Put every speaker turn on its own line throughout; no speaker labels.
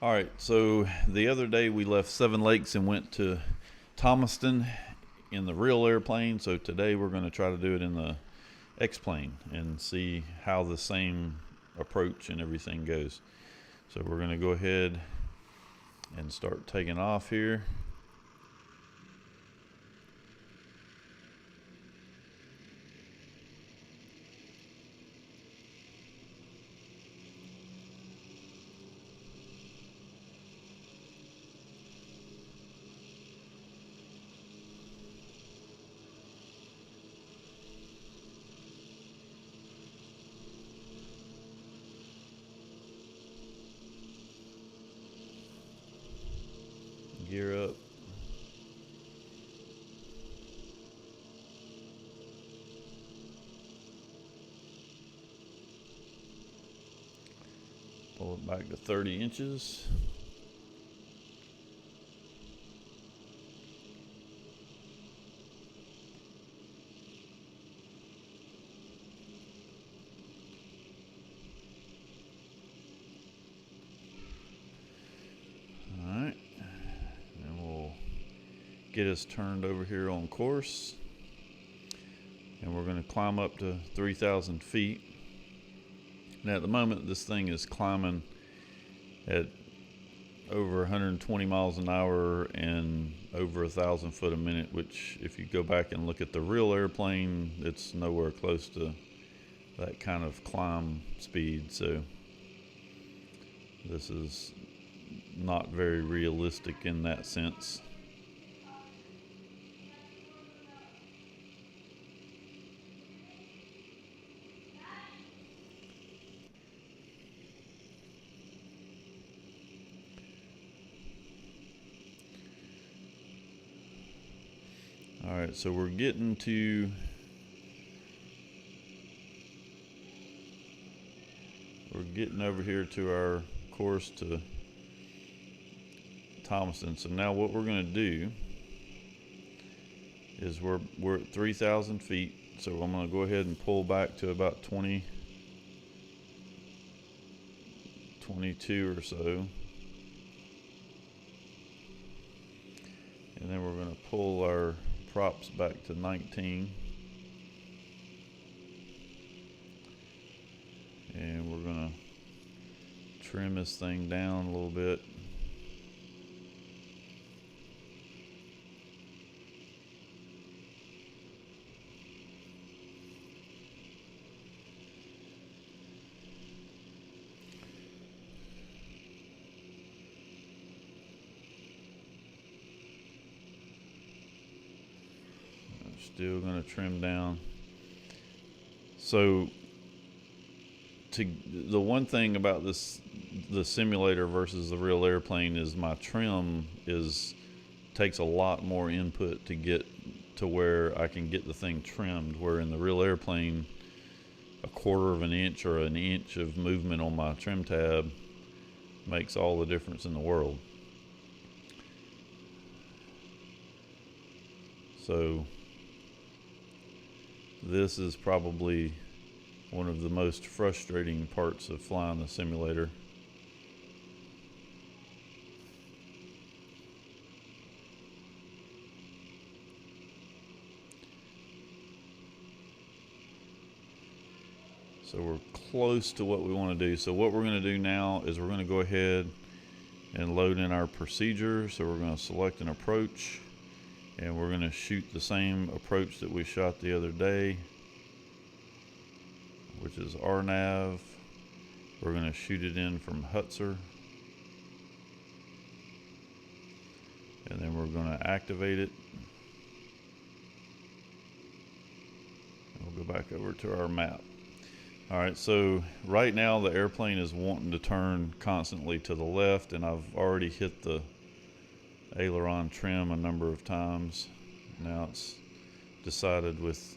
All right, so the other day we left Seven Lakes and went to Thomaston in the real airplane. So today we're going to try to do it in the XPlane and see how the same approach and everything goes. So we're going to go ahead and start taking off here. Gear up. Pull it back to 30 inches. Alright. And we'll get us turned over here on course. And we're going to climb up to 3,000 feet. Now at the moment this thing is climbing at over 120 miles an hour and over 1,000 foot a minute, which if you go back and look at the real airplane, it's nowhere close to that kind of climb speed. So this is not very realistic in that sense. All right, so we're getting over here to our course to Thomaston. So now what we're going to do is we're at 3,000 feet. So I'm going to go ahead and pull back to about 22 or so. And then we're going to pull our props back to 19. And we're going to trim this thing down a little bit. Still going to trim down. So the one thing about the simulator versus the real airplane is my trim takes a lot more input to get to where I can get the thing trimmed, where in the real airplane a quarter of an inch or an inch of movement on my trim tab makes all the difference in the world. So this is probably one of the most frustrating parts of flying the simulator. So we're close to what we want to do. So what we're going to do now is we're going to go ahead and load in our procedure. So we're going to select an approach. And we're going to shoot the same approach that we shot the other day, which is RNAV. We're going to shoot it in from Hutzer. And then we're going to activate it. We'll go back over to our map. All right, so right now the airplane is wanting to turn constantly to the left, and I've already hit the aileron trim a number of times. Now it's decided with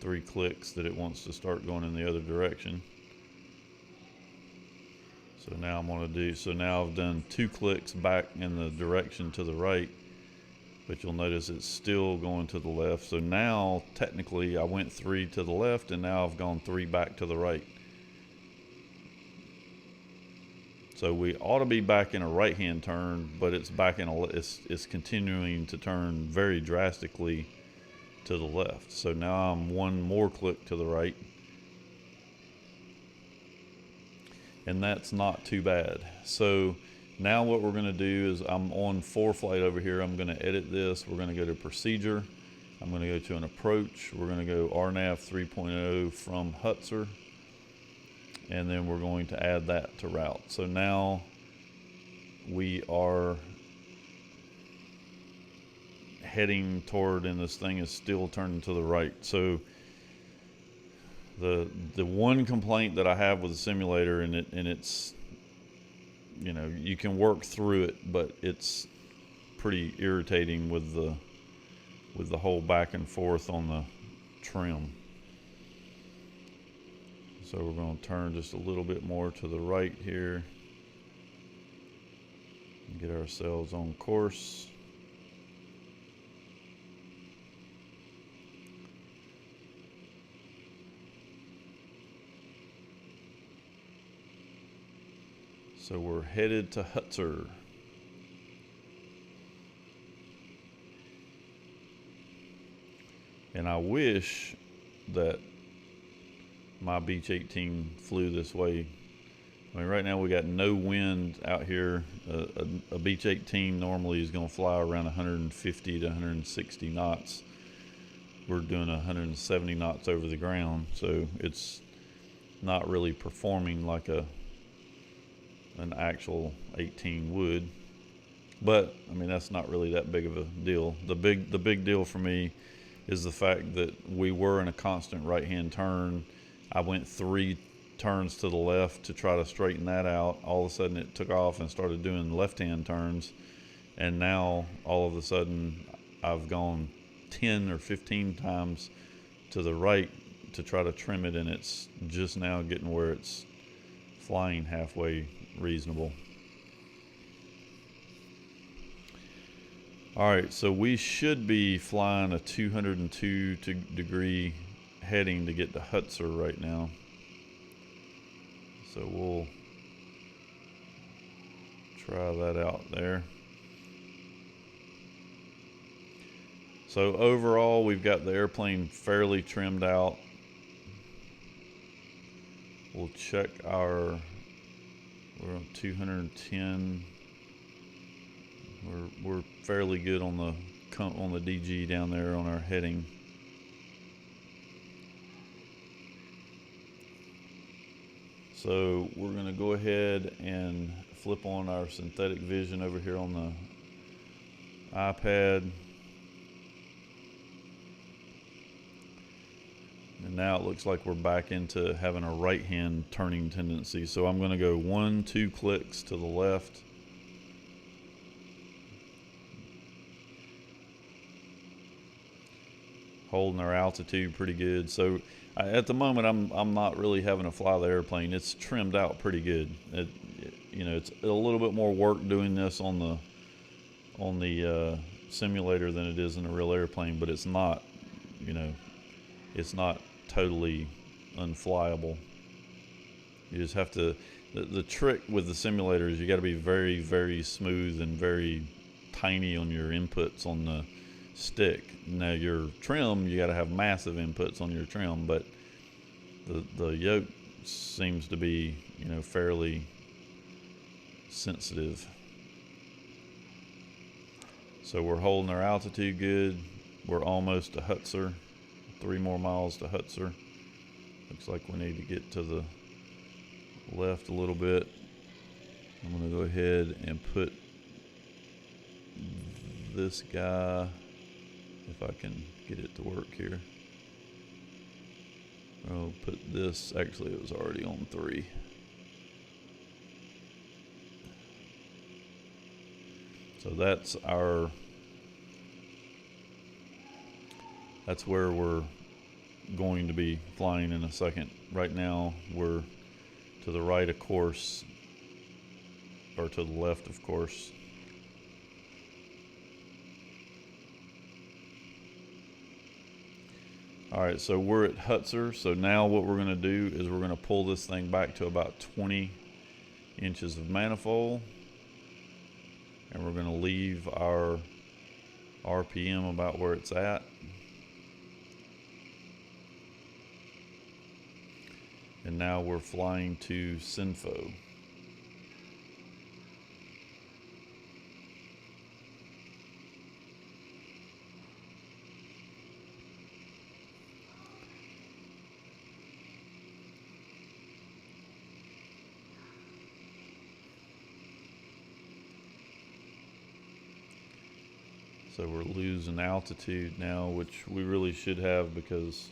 3 clicks that it wants to start going in the other direction. So now now I've done 2 clicks back in the direction to the right, but you'll notice it's still going to the left. So now technically I went 3 to the left and now I've gone 3 back to the right. So we ought to be back in a right-hand turn, but it's back in it's continuing to turn very drastically to the left. So now I'm one more click to the right, and that's not too bad. So now what we're going to do is, I'm on ForeFlight over here. I'm going to edit this. We're going to go to procedure. I'm going to go to an approach. We're going to go RNAV 3.0 from Hutzer, and then we're going to add that to route. So now we are heading toward, and this thing is still turning to the right. So the one complaint that I have with the simulator, and it's, you know, you can work through it, but it's pretty irritating with the whole back and forth on the trim. So we're going to turn just a little bit more to the right here and get ourselves on course. So we're headed to Hutzer. And I wish that my Beech 18 flew this way. I mean, right now we got no wind out here. A Beech 18 normally is going to fly around 150 to 160 knots. We're doing 170 knots over the ground, so it's not really performing like an actual 18 would. But I mean, that's not really that big of a deal. The big deal for me is the fact that we were in a constant right-hand turn. I went 3 turns to the left to try to straighten that out. All of a sudden it took off and started doing left-hand turns, and now all of a sudden I've gone 10 or 15 times to the right to try to trim it, and it's just now getting where it's flying halfway reasonable. Alright, so we should be flying a 202 degree heading to get to Hutzer right now. So we'll try that out there. So overall, we've got the airplane fairly trimmed out. We'll check we're on 210. We're fairly good on the DG down there on our heading. So we're going to go ahead and flip on our synthetic vision over here on the iPad. And now it looks like we're back into having a right-hand turning tendency. So I'm going to go 1-2 clicks to the left. Holding our altitude pretty good. So at the moment, I'm not really having to fly the airplane. It's trimmed out pretty good. You know, it's a little bit more work doing this on the simulator than it is in a real airplane, but it's not, you know, it's not totally unflyable. You just have to. The trick with the simulator is you got to be very, very smooth and very tiny on your inputs on the stick. Now your trim, you got to have massive inputs on your trim, but the yoke seems to be, you know, fairly sensitive. So we're holding our altitude good. We're almost to Hutzer. 3 more miles to Hutzer. Looks like we need to get to the left a little bit. I'm going to go ahead and put this guy, if I can get it to work here. I'll put this, actually it was already on 3. So that's where we're going to be flying in a second. Right now we're to the right of course, or to the left of course. Alright, so we're at Hutzer. So now what we're going to do is we're going to pull this thing back to about 20 inches of manifold, and we're going to leave our RPM about where it's at. And now we're flying to Sinfo. So we're losing altitude now, which we really should have because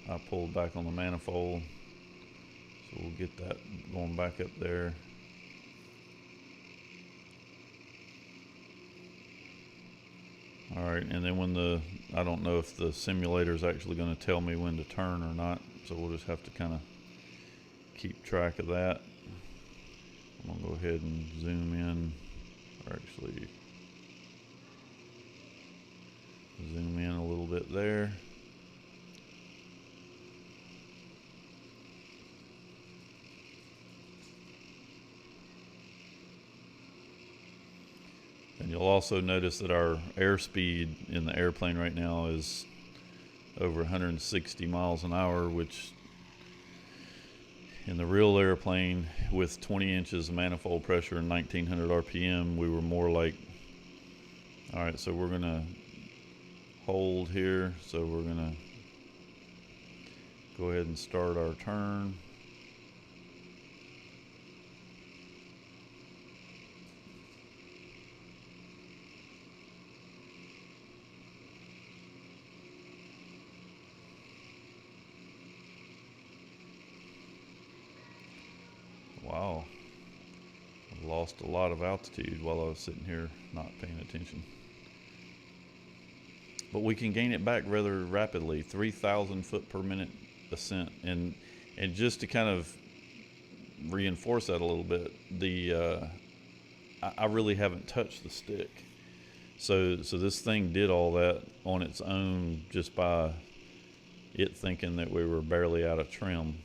I pulled back on the manifold. So we'll get that going back up there. All right, and then when I don't know if the simulator is actually going to tell me when to turn or not, so we'll just have to kind of keep track of that. I'm going to go ahead and zoom in, or actually zoom in a little bit there. And you'll also notice that our airspeed in the airplane right now is over 160 miles an hour, which in the real airplane with 20 inches of manifold pressure and 1900 RPM, we were more like, all right, so we're gonna hold here. So we're gonna go ahead and start our turn. Wow, I lost a lot of altitude while I was sitting here not paying attention. But we can gain it back rather rapidly, 3,000 foot per minute ascent. And just to kind of reinforce that a little bit, I really haven't touched the stick. So this thing did all that on its own just by it thinking that we were barely out of trim.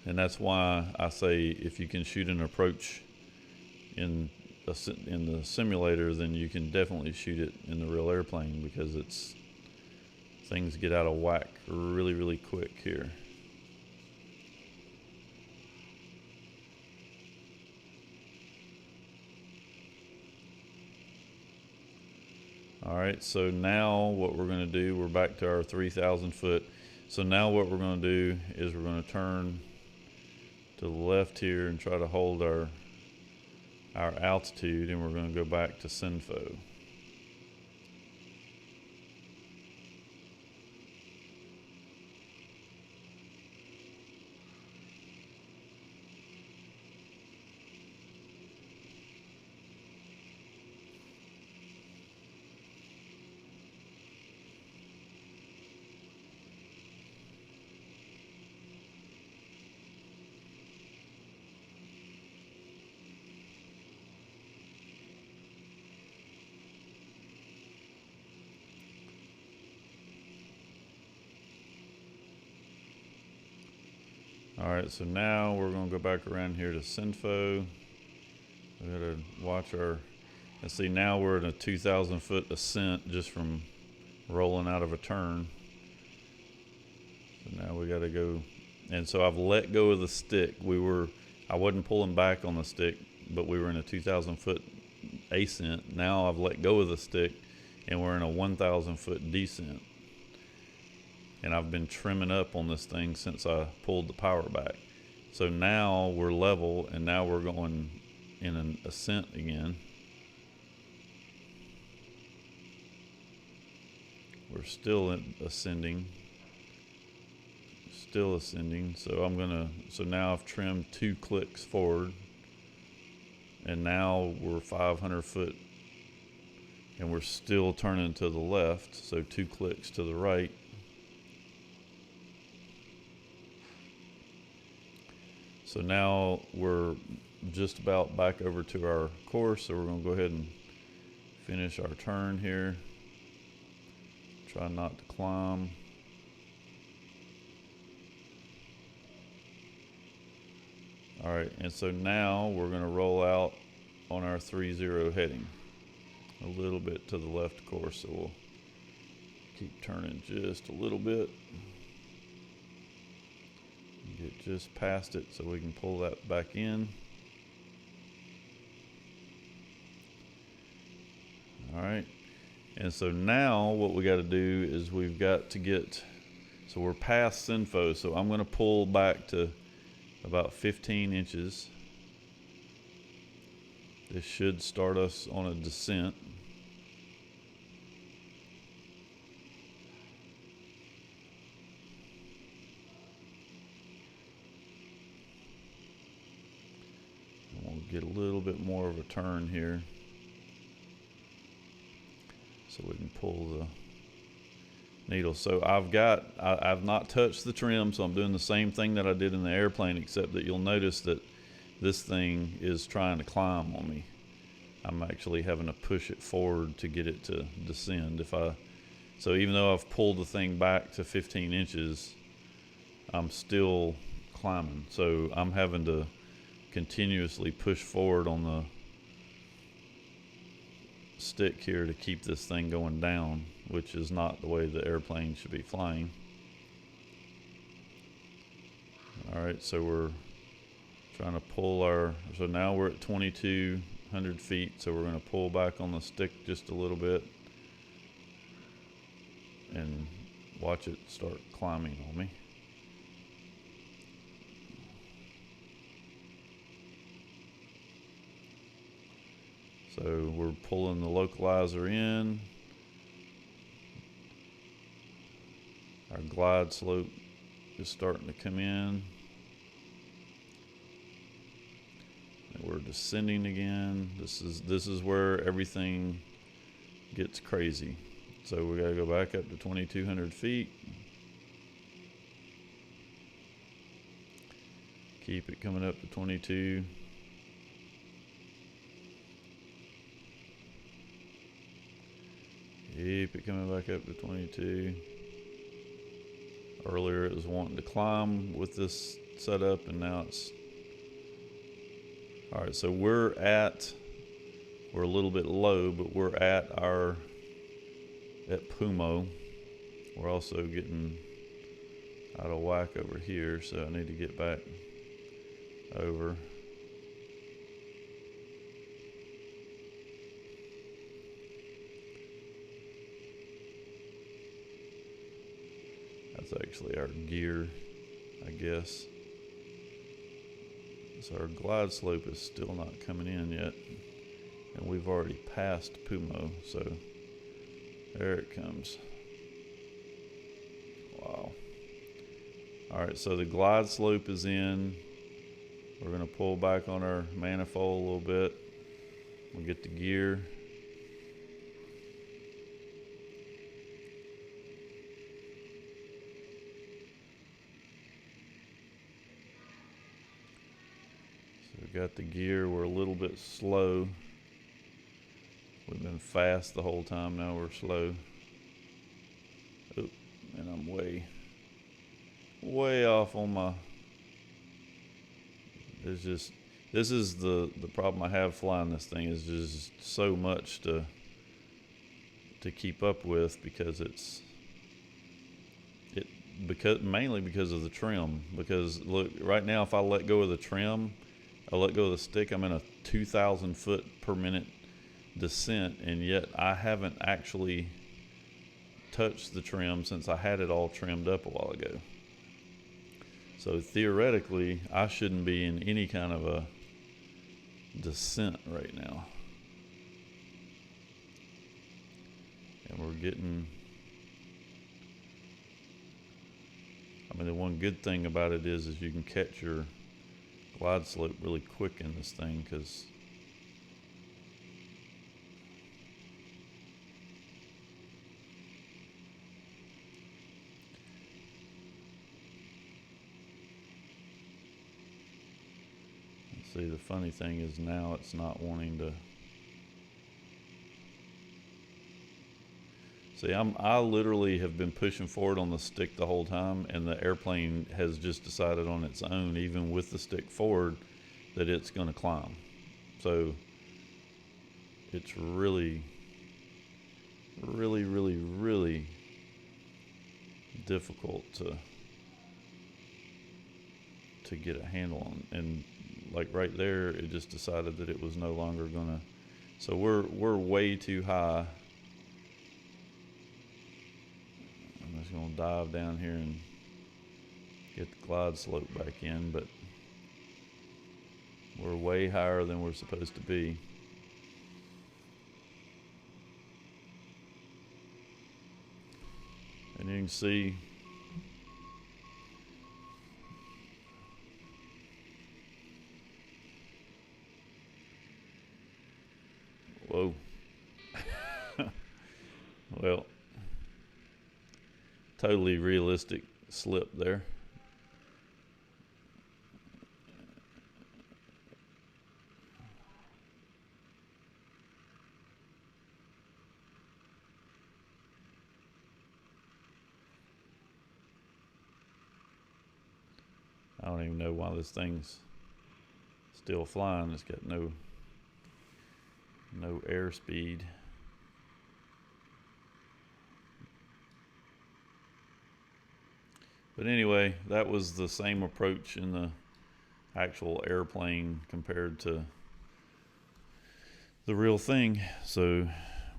And that's why I say if you can shoot an approach in the simulator, then you can definitely shoot it in the real airplane, because things get out of whack really, really quick here. All right, so now what we're going to do, we're back to our 3,000 foot. So now what we're going to do is we're going to turn to the left here and try to hold our altitude, and we're going to go back to Sinfo. All right, so now we're going to go back around here to Sinfo. We got to watch and see, now we're in a 2,000 foot ascent just from rolling out of a turn. So now we got to go, and so I've let go of the stick. I wasn't pulling back on the stick, but we were in a 2,000 foot ascent. Now I've let go of the stick, and we're in a 1,000 foot descent. And I've been trimming up on this thing since I pulled the power back. So now we're level, and now we're going in an ascent again. We're still ascending. Still ascending. So so now I've trimmed 2 clicks forward. And now we're 500 foot. And we're still turning to the left. So 2 clicks to the right. So now we're just about back over to our course, so we're going to go ahead and finish our turn here. Try not to climb. All right, and so now we're going to roll out on our 3-0 heading. A little bit to the left, of course, so we'll keep turning just a little bit. Get just past it so we can pull that back in. All right, and so now what we got to do is we've got to get, so we're past Sinfo, so I'm going to pull back to about 15 inches. This should start us on a descent. And we'll get a little bit more of a turn here, so we can pull the needle. So I've not touched the trim, so I'm doing the same thing that I did in the airplane, except that you'll notice that this thing is trying to climb on me. I'm actually having to push it forward to get it to descend. So even though I've pulled the thing back to 15 inches, I'm still climbing. So I'm having to continuously push forward on the stick here to keep this thing going down, which is not the way the airplane should be flying. All right, so we're trying to pull so now we're at 2,200 feet, so we're going to pull back on the stick just a little bit and watch it start climbing on me. So we're pulling the localizer in. Our glide slope is starting to come in. And we're descending again. This is where everything gets crazy. So we got to go back up to 2,200 feet. Keep it coming up to 22. Keep it coming back up to 22. Earlier it was wanting to climb with this setup, and now it's... All right, so we're a little bit low, but we're at Pumo. We're also getting out of whack over here, so I need to get back over. That's actually our gear, I guess. So our glide slope is still not coming in yet, and we've already passed Pumo, so there it comes. Wow. All right, so the glide slope is in. We're going to pull back on our manifold a little bit. We'll get the gear. Got the gear. We're a little bit slow. We've been fast the whole time. Now we're slow. Oh, and I'm way off on my... This is the problem I have flying this thing, is just so much to keep up with, because mainly because of the trim. Because look, right now if I let go of the trim, I let go of the stick, I'm in a 2,000 foot per minute descent, and yet I haven't actually touched the trim since I had it all trimmed up a while ago. So theoretically, I shouldn't be in any kind of a descent right now. And we're getting... I mean, the one good thing about it is you can catch your glide slope really quick in this thing, because see, the funny thing is now it's not wanting to... See, I literally have been pushing forward on the stick the whole time, and the airplane has just decided on its own, even with the stick forward, that it's going to climb. So it's really difficult to get a handle on. And like right there, it just decided that it was no longer gonna. So we're way too high. I'm just gonna dive down here and get the glide slope back in, but we're way higher than we're supposed to be. And you can see whoa. Well, totally realistic slip there. I don't even know why this thing's still flying. It's got no airspeed. But anyway, that was the same approach in the actual airplane compared to the real thing. So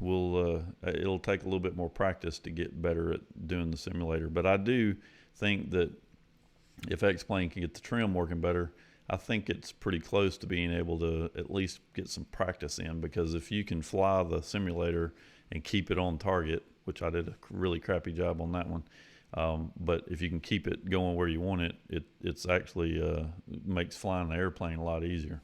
it'll take a little bit more practice to get better at doing the simulator. But I do think that if XPlane can get the trim working better, I think it's pretty close to being able to at least get some practice in, because if you can fly the simulator and keep it on target, which I did a really crappy job on that one, but if you can keep it going where you want it, it's actually makes flying the airplane a lot easier.